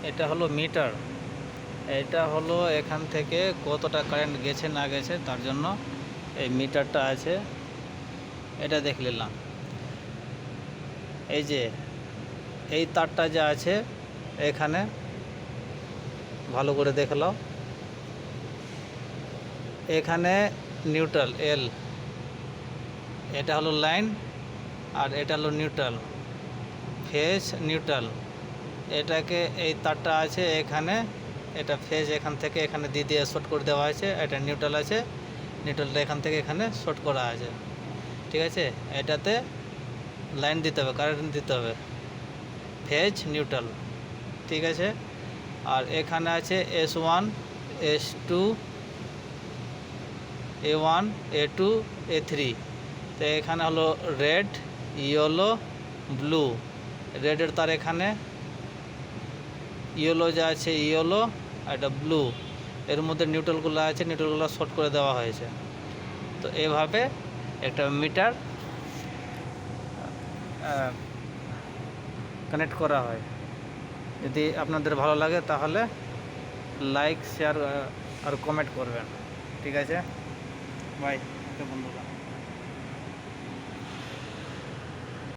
এটা হলো মিটার। এটা হলো এখান থেকে কতটা কারেন্ট গেছে না গেছে তার জন্য এই মিটারটা আছে, এটা দেখে নিলাম। এই যে এই তারটা যা আছে এখানে ভালো করে দেখে নাও, এখানে নিউট্রাল এল, এটা হলো লাইন আর এটা হলো নিউট্রাল, ফেজ নিউট্রাল। এটাকে এই তারটা আছে এখানে, এটা ফেজ এখান থেকে এখানে দিয়ে শর্ট করে দেওয়া আছে, এটা নিউট্রাল আছে, নিউট্রালটা এখান থেকে এখানে শর্ট করা আছে, ঠিক আছে। এটাতে লাইন দিতে হবে, কারেন্ট দিতে হবে, ফেজ নিউট্রাল, ঠিক আছে। আর এখানে আছে S1 S2 A1 A2 A3। তো এখানে হলো রেড, ইয়েলো, ব্লু। রেডের তার এখানে, ইয়েলো যা আছে ইয়েলো, আর এটা ব্লু। এর মধ্যে নিউট্রালগুলো আছে, নিউট্রালগুলো শর্ট করে দেওয়া হয়েছে। তো এভাবে একটা মিটার কানেক্ট করা হয়। যদি আপনাদের ভালো লাগে তাহলে লাইক, শেয়ার আর কমেন্ট করবেন, ঠিক আছে। বাই বন্ধুরা।